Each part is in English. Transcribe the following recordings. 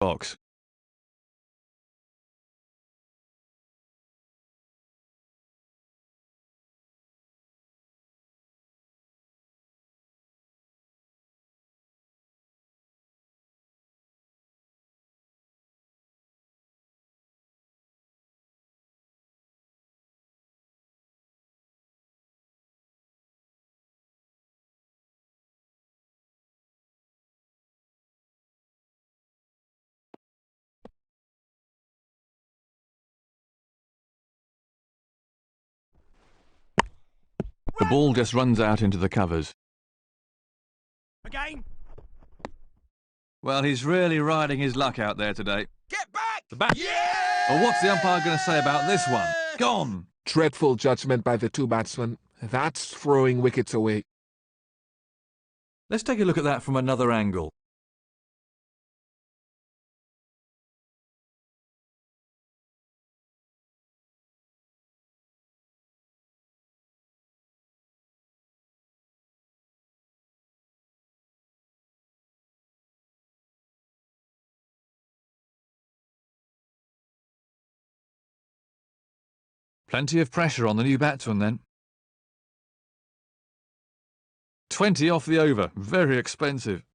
box. The ball just runs out into the covers. Again. Well, he's really riding his luck out there today. Get back! The bat. Yeah! Well, what's the umpire going to say about this one? Gone! Dreadful judgment by the two batsmen. That's throwing wickets away. Let's take a look at that from another angle. Plenty of pressure on the new batsman then. 20 off the over. Very expensive.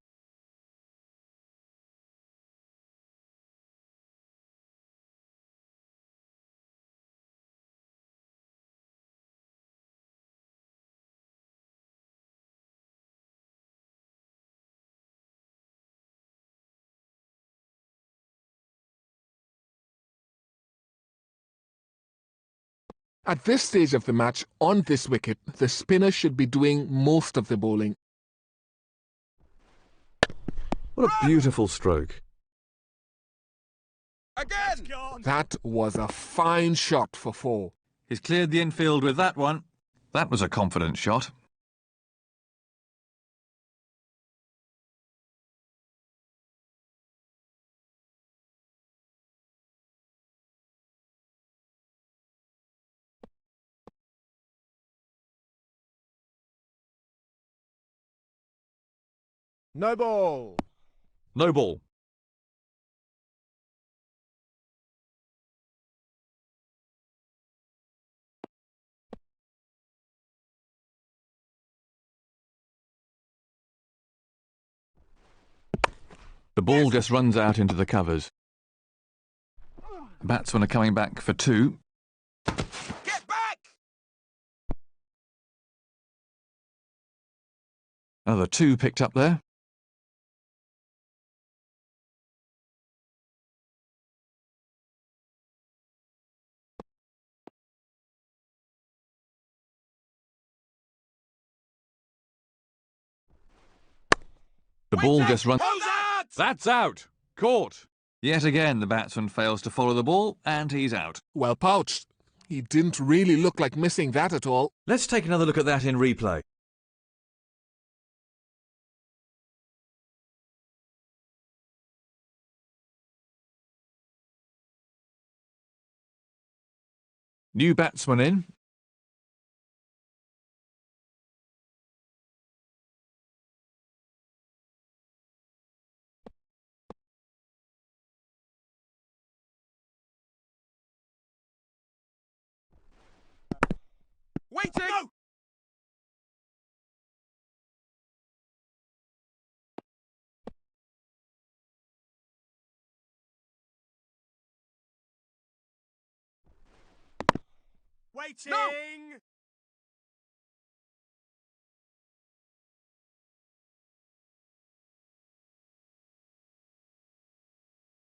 At this stage of the match, on this wicket, the spinner should be doing most of the bowling. What a beautiful stroke. Again! That was a fine shot for 4. He's cleared the infield with that one. That was a confident shot. No ball. No ball. The ball just runs out into the covers. The batsmen are coming back for 2. Get back! Another 2 picked up there. The ball just runs... That's out! Caught! Yet again, the batsman fails to follow the ball, and he's out. Well pouched. He didn't really look like missing that at all. Let's take another look at that in replay. New batsman in. Waiting! No! Waiting! No!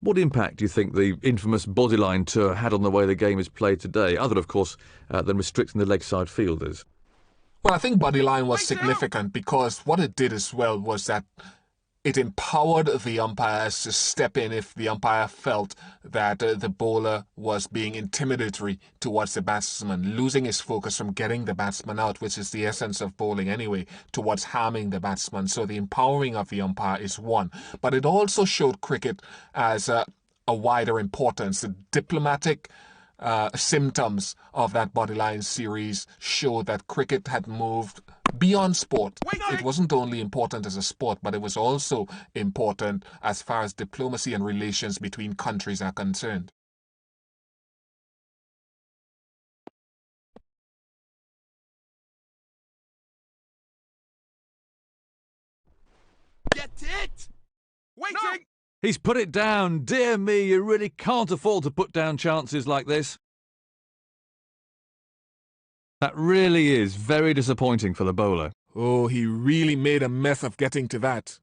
What impact do you think the infamous bodyline tour had on the way the game is played today, other, of course, than restricting the leg side fielders? Well, I think bodyline was significant because what it did as well was that it empowered the umpires to step in if the umpire felt that the bowler was being intimidatory towards the batsman, losing his focus from getting the batsman out, which is the essence of bowling anyway, towards harming the batsman. So the empowering of the umpire is one. But it also showed cricket as a wider importance. The diplomatic symptoms of that bodyline series showed that cricket had moved Beyond sport, Waiting. it wasn't only important as a sport, but it was also important as far as diplomacy and relations between countries are concerned. Get it! Waiting! No. He's put it down. Dear me, you really can't afford to put down chances like this. That really is very disappointing for the bowler. Oh, he really made a mess of getting to that.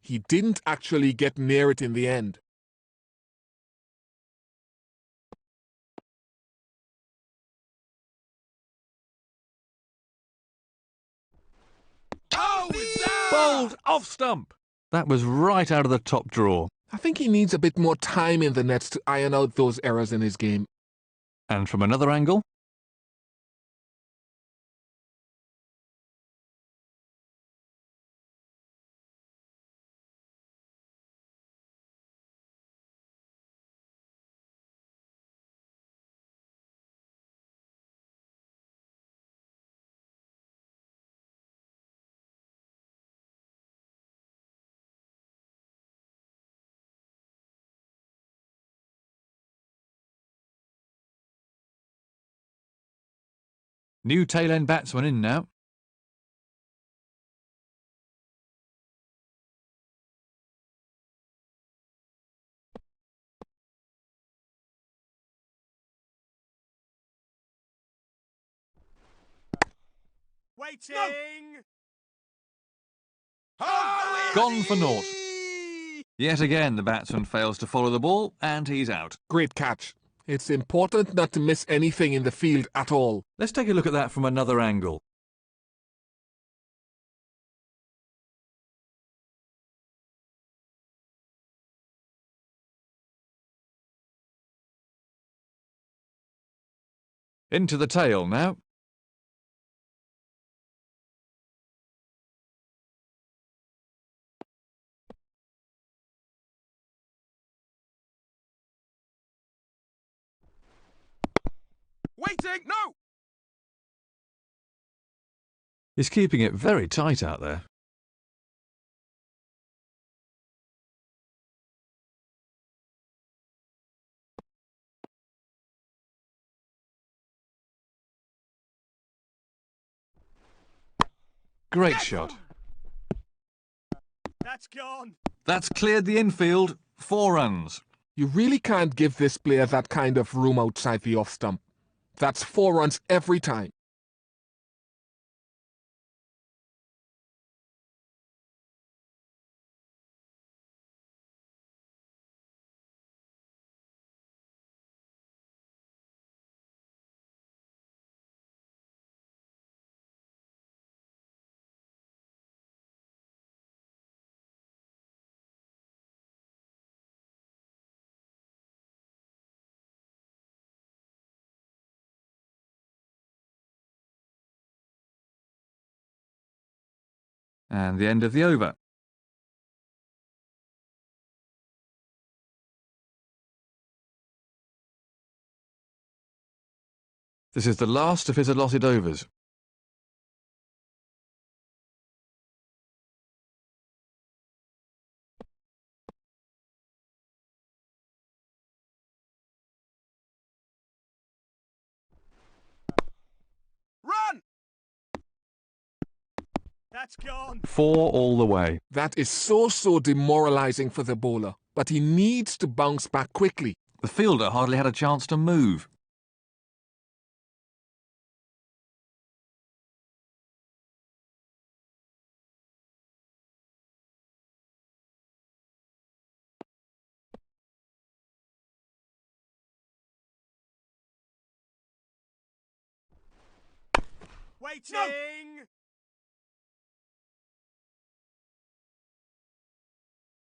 He didn't actually get near it in the end. Oh, Bowled off stump. That was right out of the top drawer. I think he needs a bit more time in the nets to iron out those errors in his game. And from another angle, new tail-end batsman in now. Waiting! Gone for naught. Yet again, the batsman fails to follow the ball, and he's out. Great catch. It's important not to miss anything in the field at all. Let's take a look at that from another angle. Into the tail now. Waiting! No! He's keeping it very tight out there. Great shot. That's gone. That's cleared the infield. 4 runs. You really can't give this player that kind of room outside the off stump. That's 4 runs every time. And the end of the over. This is the last of his allotted overs. Run! That's gone. 4 all the way. That is so demoralizing for the bowler, but he needs to bounce back quickly. The fielder hardly had a chance to move. Waiting!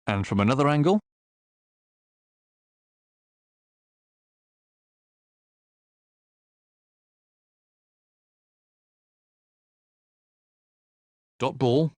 And from another angle, dot ball.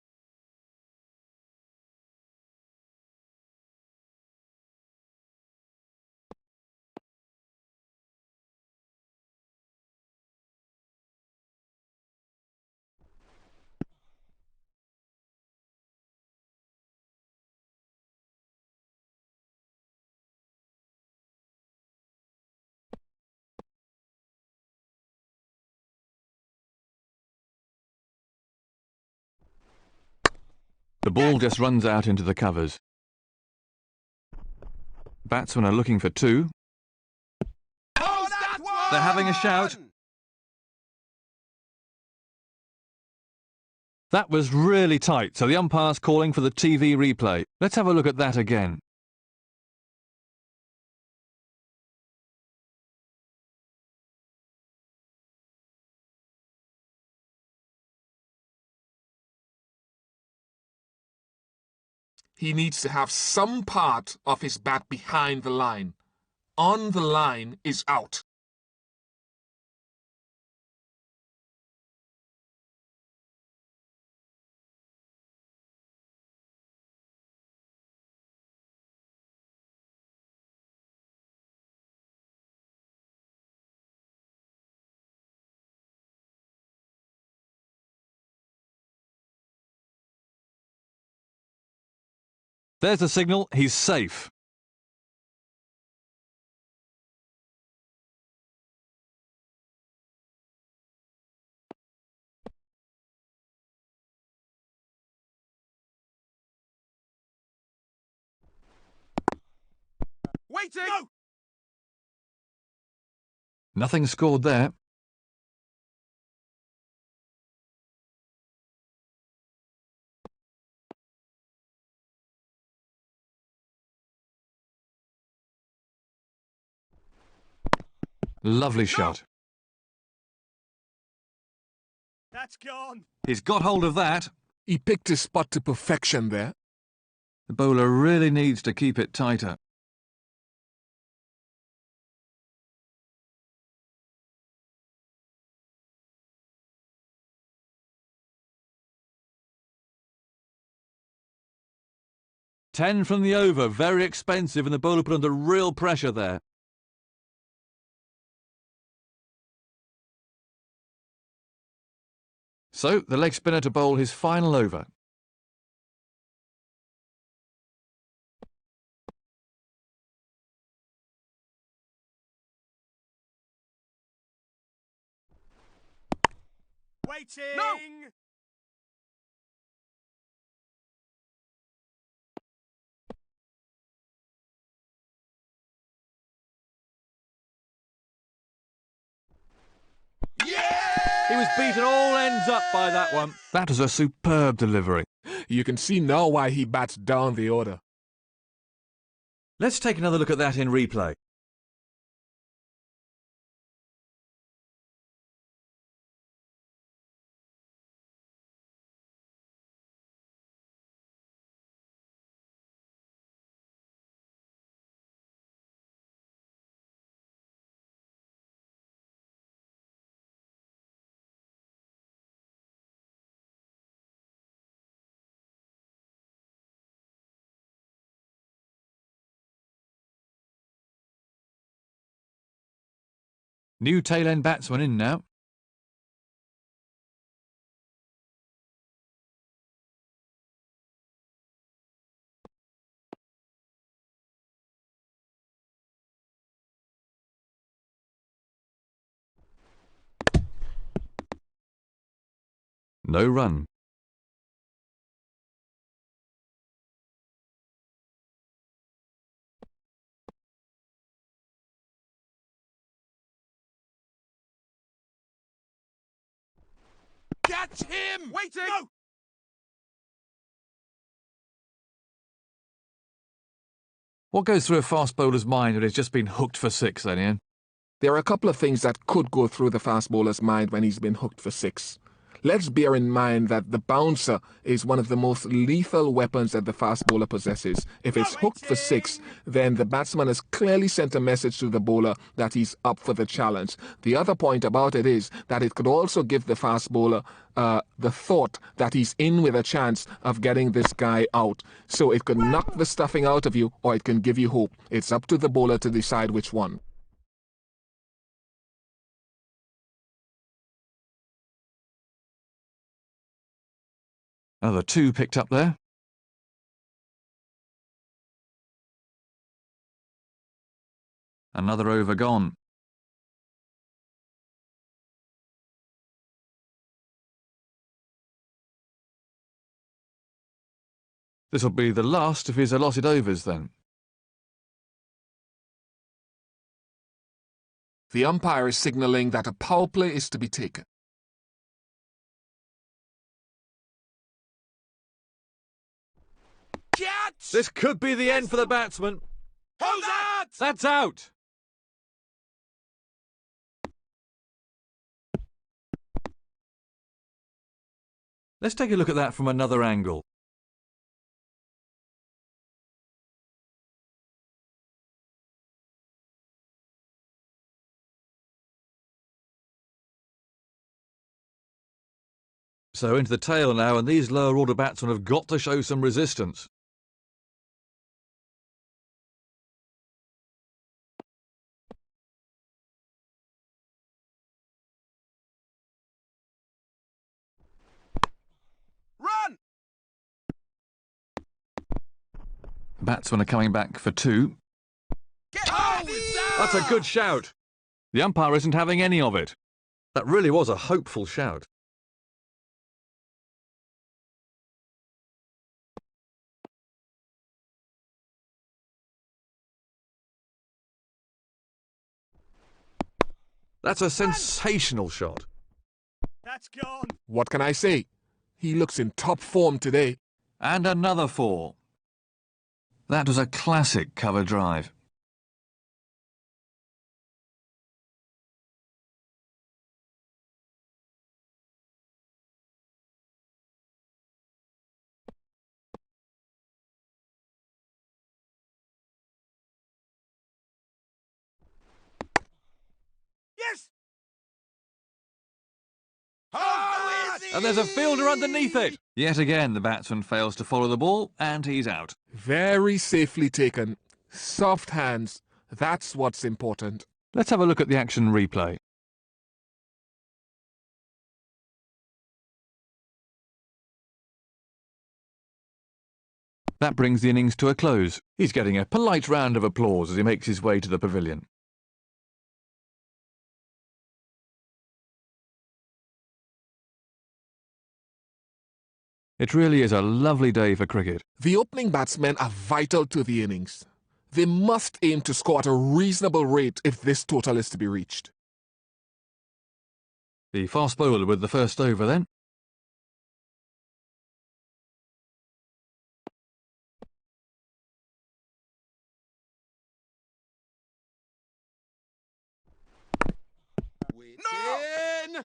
The ball just runs out into the covers. Batsmen are looking for two. Oh, that's one! They're having a shout. That was really tight, so the umpire's calling for the TV replay. Let's have a look at that again. He needs to have some part of his bat behind the line. On the line is out. There's the signal, he's safe. Waiting! No! Nothing scored there. Lovely shot. That's gone. He's got hold of that. He picked his spot to perfection there. The bowler really needs to keep it tighter. Ten from the over, very expensive, and the bowler put under real pressure there. So, the leg spinner to bowl his final over. Waiting! No! He was beaten all ends up by that one. That was a superb delivery. You can see now why he bats down the order. Let's take another look at that in replay. New tail-end batsman in now. No run. Catch him! Waiting! No! What goes through a fast bowler's mind when he's just been hooked for six then, Ian? There are a couple of things that could go through the fast bowler's mind when he's been hooked for six. Let's bear in mind that the bouncer is one of the most lethal weapons that the fast bowler possesses. If it's hooked for six, then the batsman has clearly sent a message to the bowler that he's up for the challenge. The other point about it is that it could also give the fast bowler the thought that he's in with a chance of getting this guy out. So it could knock the stuffing out of you, or it can give you hope. It's up to the bowler to decide which one. Another two picked up there. Another over gone. This will be the last of his allotted overs then. The umpire is signalling that a power play is to be taken. Catch! This could be the end for the batsman. Hold that! That's out. Let's take a look at that from another angle. So into the tail now, and these lower order batsmen have got to show some resistance. Run! The batsmen are coming back for two. Get That's a good shout. The umpire isn't having any of it. That really was a hopeful shout. That's a sensational shot. That's gone. What can I say? He looks in top form today. And another four. That was a classic cover drive. Yes! How is he? And there's a fielder underneath it. Yet again, the batsman fails to follow the ball, and he's out. Very safely taken. Soft hands. That's what's important. Let's have a look at the action replay. That brings the innings to a close. He's getting a polite round of applause as he makes his way to the pavilion. It really is a lovely day for cricket. The opening batsmen are vital to the innings. They must aim to score at a reasonable rate if this total is to be reached. The fast bowler with the first over then. No!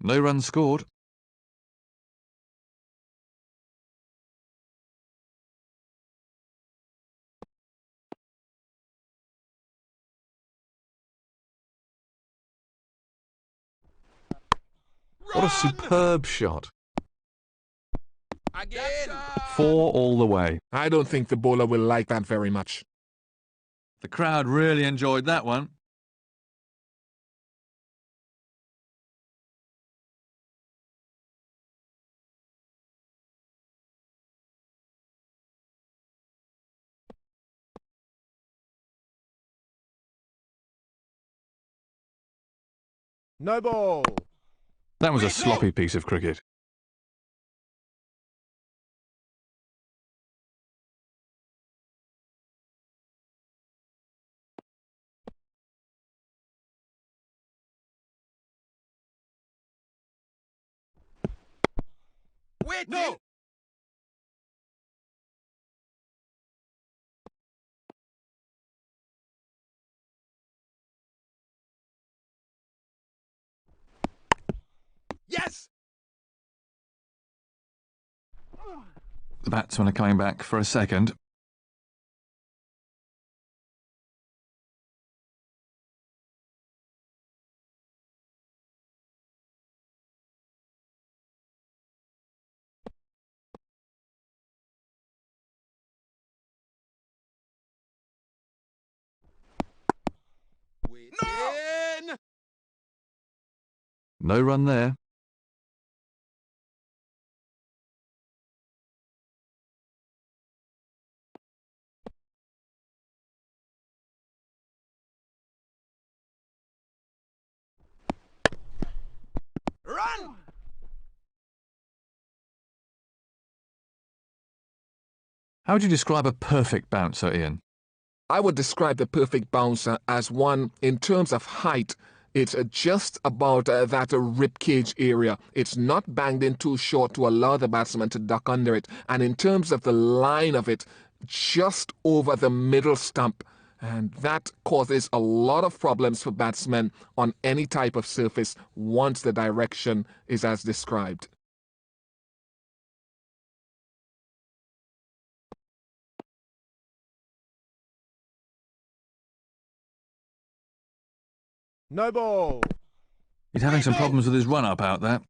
No runs scored. What a superb shot. Again! Four all the way. I don't think the bowler will like that very much. The crowd really enjoyed that one. No ball. That was a sloppy piece of cricket. Wait, no! Yes! The batsmen are coming back for a second. No! No run there. Run! How would you describe a perfect bouncer, Ian? I would describe the perfect bouncer as one, in terms of height, it's just about that rib cage area. It's not banged in too short to allow the batsman to duck under it. And in terms of the line of it, just over the middle stump. And that causes a lot of problems for batsmen on any type of surface once the direction is as described. No ball. He's having some problems with his run-up out there.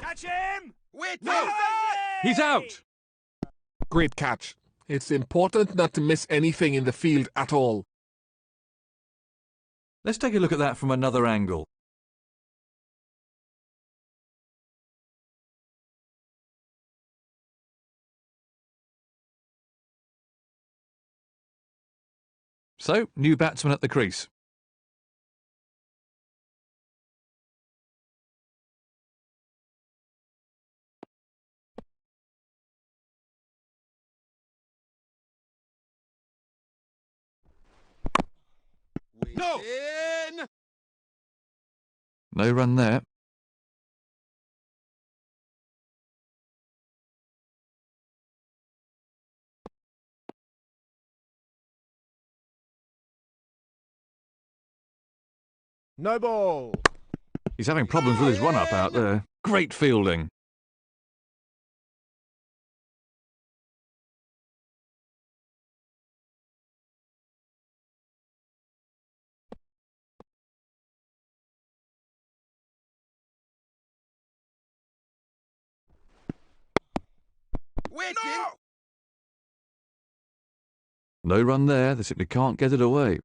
Catch him! No! He's out! Great catch. It's important not to miss anything in the field at all. Let's take a look at that from another angle. So, new batsman at the crease. No! No run there. No ball. He's having problems with his run-up out there. Great fielding. Waiting. No run there. They simply can't get it away.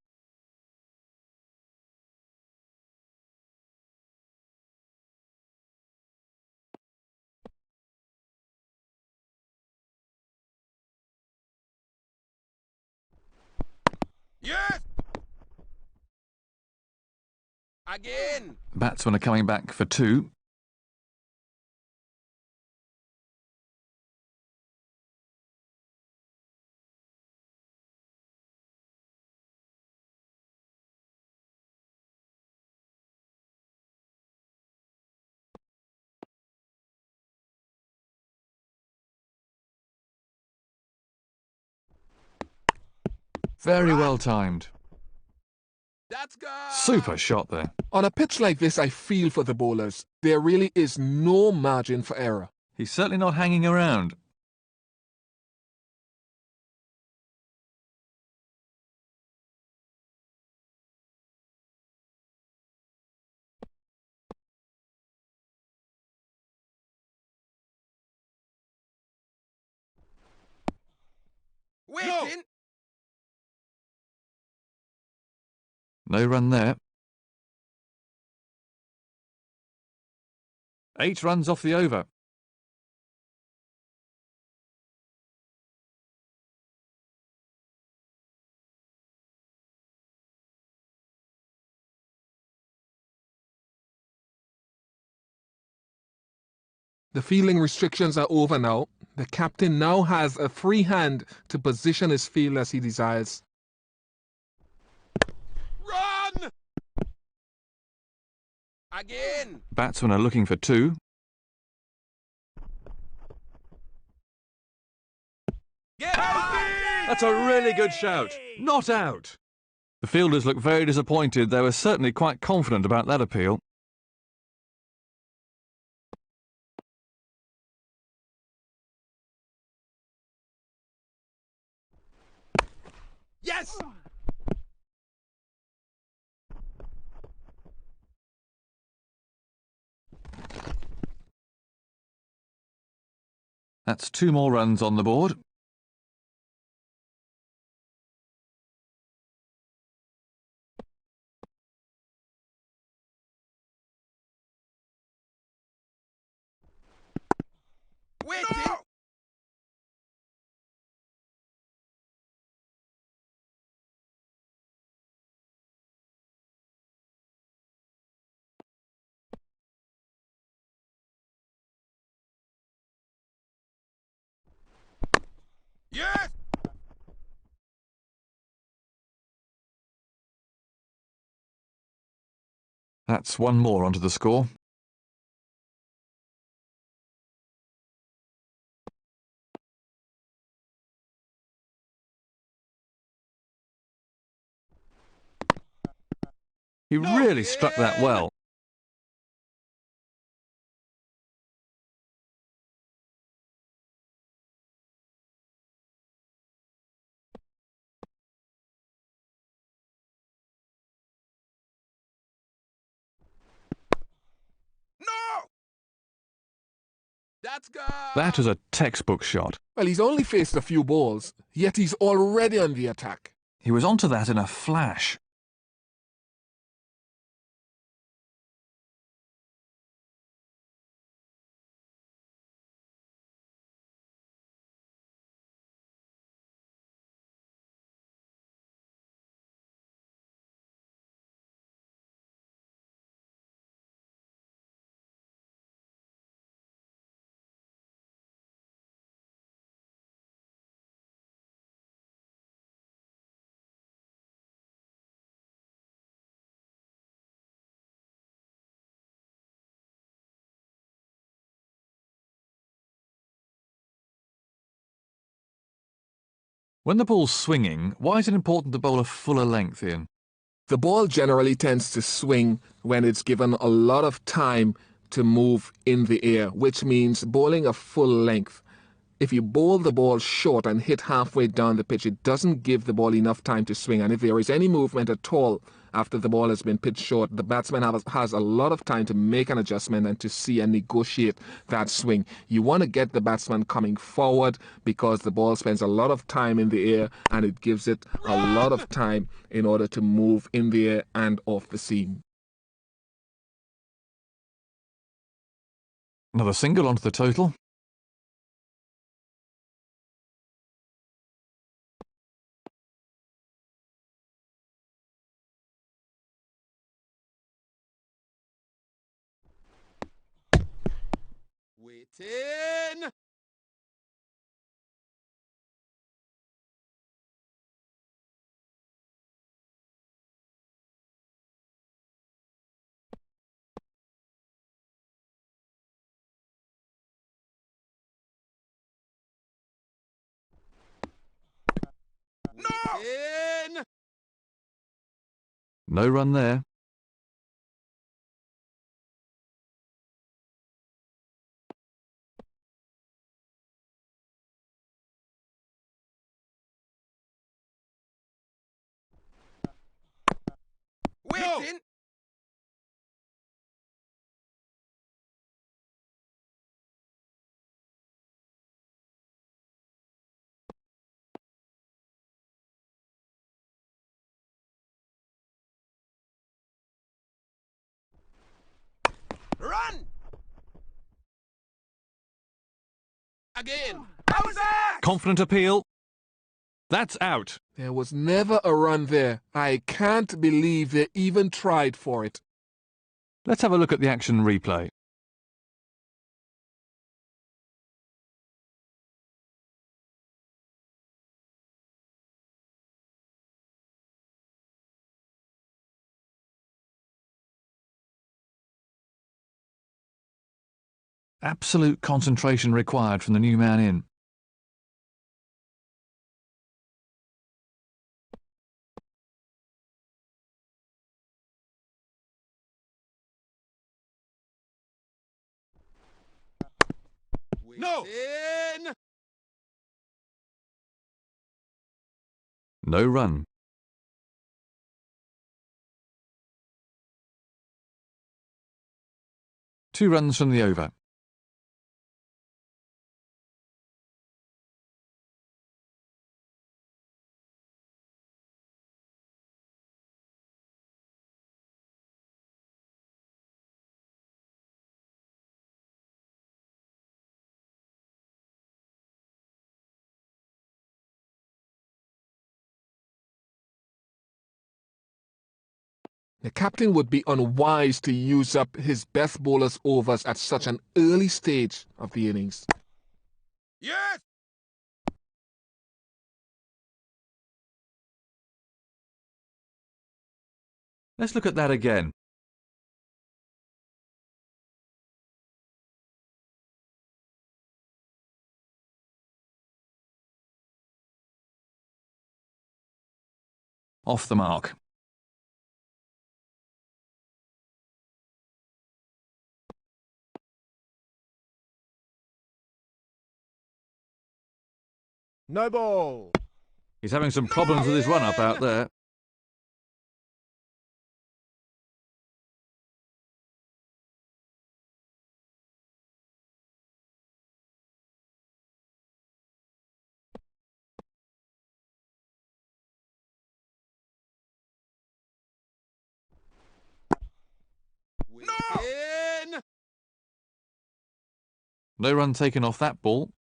Yes! Again. Batsmen are coming back for two. Very well timed. That's good. Super shot there. On a pitch like this, I feel for the bowlers. There really is no margin for error. He's certainly not hanging around. Waiting. No run there. 8 runs off the over. The fielding restrictions are over now. The captain now has a free hand to position his field as he desires. Run! Again. Batsmen are looking for 2. Get That's a really good shout. Not out. The fielders look very disappointed. They were certainly quite confident about that appeal. Yes! That's 2 more runs on the board. Waiting. That's one more onto the score. He really struck that well. No! That's gone! That is a textbook shot. Well, he's only faced a few balls, yet he's already on the attack. He was onto that in a flash. When the ball's swinging, why is it important to bowl a fuller length, Ian? The ball generally tends to swing when it's given a lot of time to move in the air, which means bowling a full length. If you bowl the ball short and hit halfway down the pitch, it doesn't give the ball enough time to swing. And if there is any movement at all after the ball has been pitched short, the batsman has a lot of time to make an adjustment and to see and negotiate that swing. You want to get the batsman coming forward because the ball spends a lot of time in the air and it gives it a lot of time in order to move in the air and off the seam. Another single onto the total. Waiting! No! In! No run there. Waiting! Run! Again! How was that? Confident appeal. That's out. There was never a run there. I can't believe they even tried for it. Let's have a look at the action replay. Absolute concentration required from the new man in. No! In! No run. Two runs from the over. The captain would be unwise to use up his best bowler's overs at such an early stage of the innings. Yes! Let's look at that again. Off the mark. No ball. He's having some problems with his run-up out there. No! No run taken off that ball.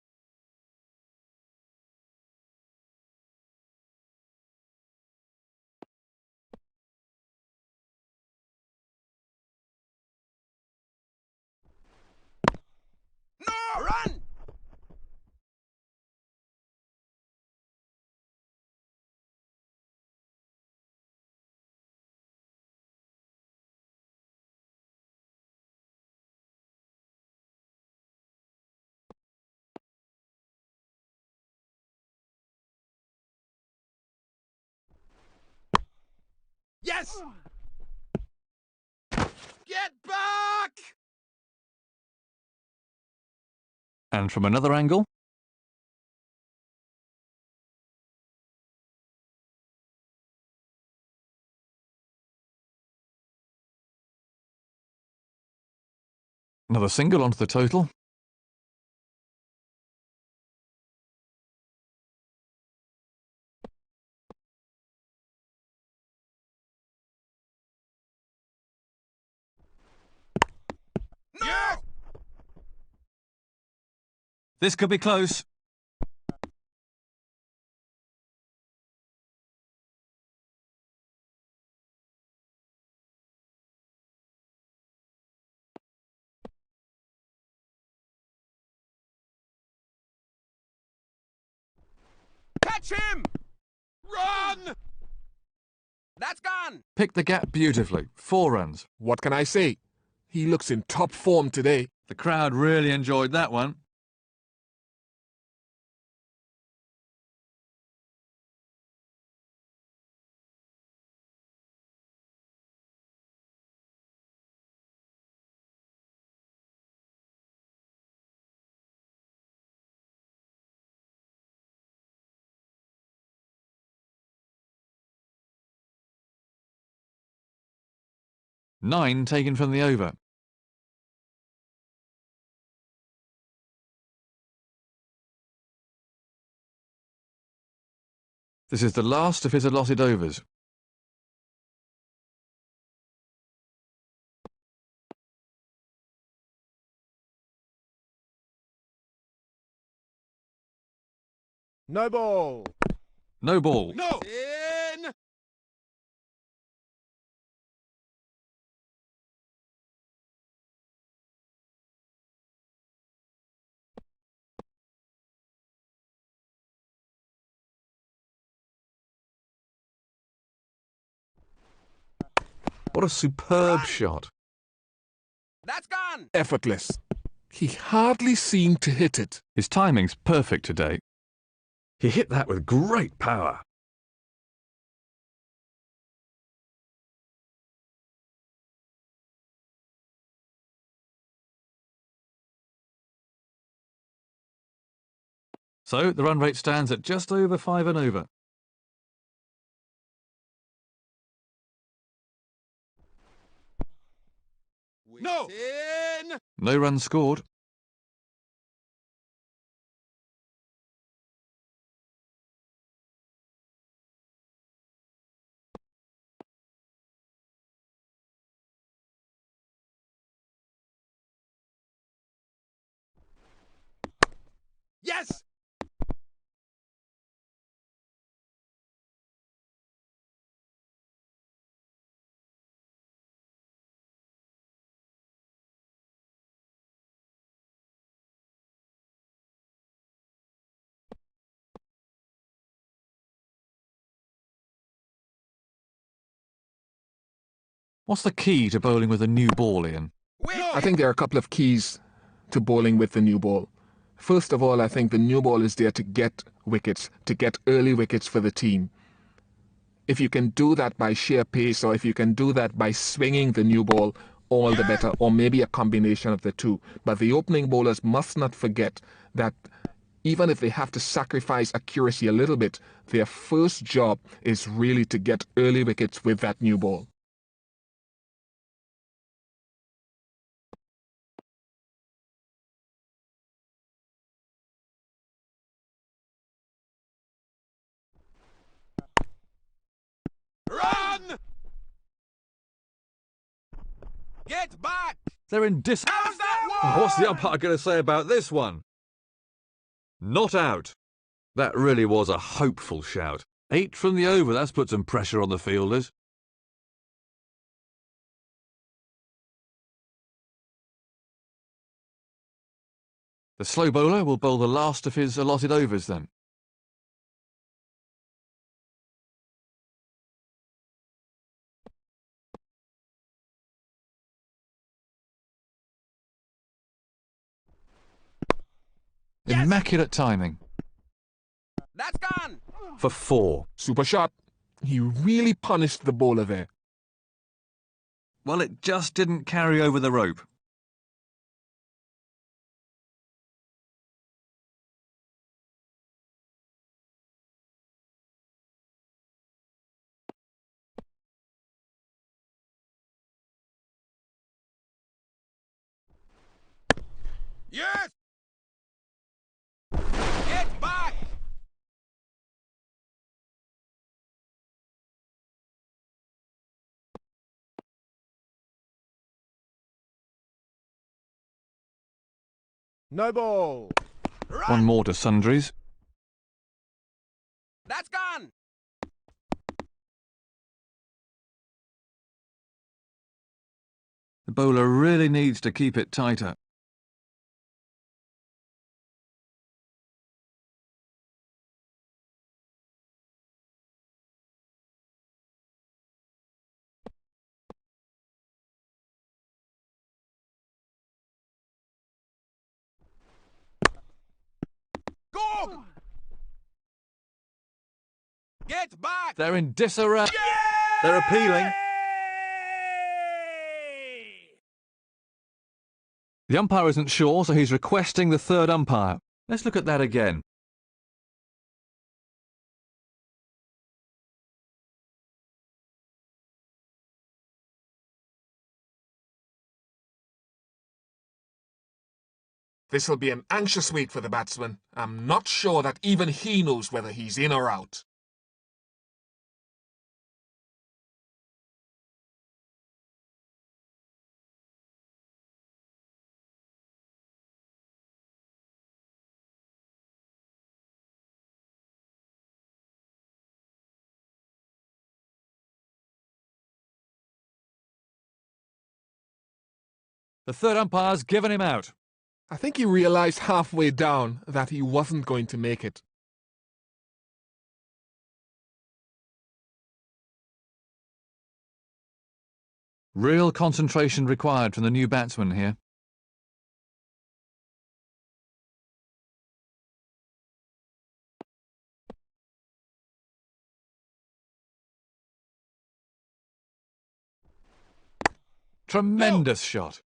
No! Run! Yes! Get back! And from another angle. Another single onto the total. No! This could be close. Catch him! Run! That's gone! Picked the gap beautifully. 4 runs. What can I say? He looks in top form today. The crowd really enjoyed that one. Nine taken from the over. This is the last of his allotted overs. No ball. No ball. No! In! What a superb shot. That's gone! Effortless. He hardly seemed to hit it. His timing's perfect today. He hit that with great power. So the run rate stands at just over 5 and over. No! In! No runs scored. Yes! What's the key to bowling with a new ball, Ian? I think there are a couple of keys to bowling with the new ball. First of all, I think the new ball is there to get wickets, to get early wickets for the team. If you can do that by sheer pace, or if you can do that by swinging the new ball, all the better, or maybe a combination of the two. But the opening bowlers must not forget that even if they have to sacrifice accuracy a little bit, their first job is really to get early wickets with that new ball. Run! Get back! They're in How's that What's the one? umpire going to say about this one? Not out. That really was a hopeful shout. 8 from the over, that's put some pressure on the fielders. The slow bowler will bowl the last of his allotted overs then. Yes! Immaculate timing. That's gone! For 4. Super shot. He really punished the bowler there. Well, it just didn't carry over the rope. Yes! Get back! No ball. One Run! more to sundries. That's gone! The bowler really needs to keep it tighter. Go! Get back! They're in disarray. Yeah! They're appealing. The umpire isn't sure, so he's requesting the third umpire. Let's look at that again. This will be an anxious week for the batsman. I'm not sure that even he knows whether he's in or out. The third umpire's given him out. I think he realized halfway down that he wasn't going to make it. Real concentration required from the new batsman here. Tremendous shot.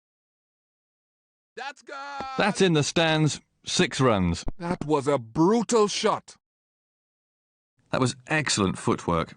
That's gone! That's in the stands. 6 runs. That was a brutal shot. That was excellent footwork.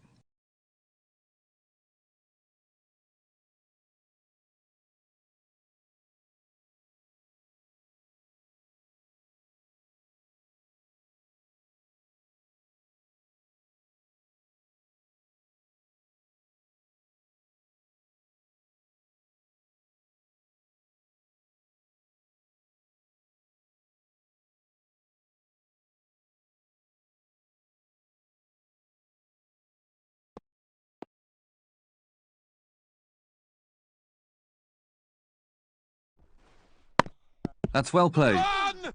That's well played. Run!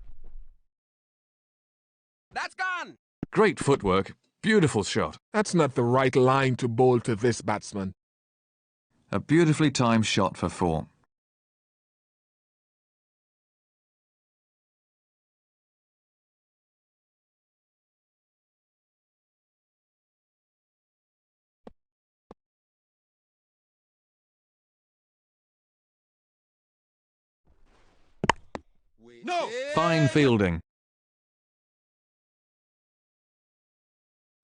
That's gone! Great footwork. Beautiful shot. That's not the right line to bowl to this batsman. A beautifully timed shot for 4. No. Fine fielding.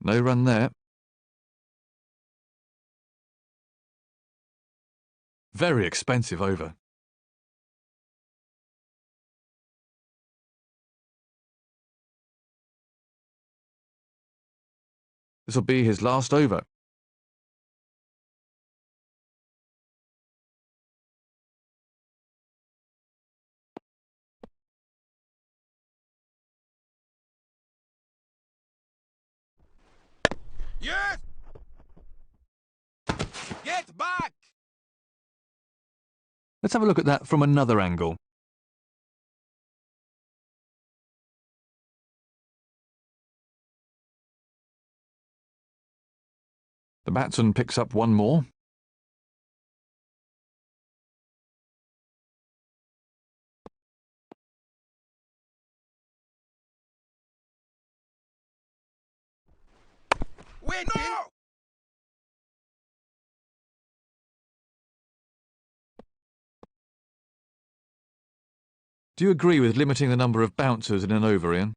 No run there. Very expensive over. This will be his last over. Yes. Get back. Let's have a look at that from another angle. The batsman picks up one more. Wait. No. Do you agree with limiting the number of bouncers in an over, Ian?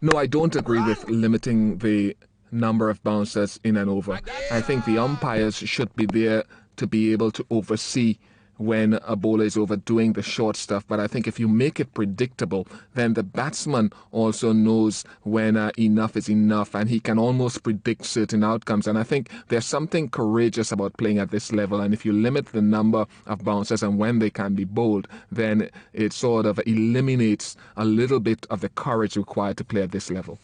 No, I don't agree with limiting the number of bouncers in and over. I think the umpires should be there to be able to oversee when a bowler is overdoing the short stuff. But I think if you make it predictable, then the batsman also knows when enough is enough, and he can almost predict certain outcomes. And I think there's something courageous about playing at this level. And if you limit the number of bouncers and when they can be bowled, then it sort of eliminates a little bit of the courage required to play at this level.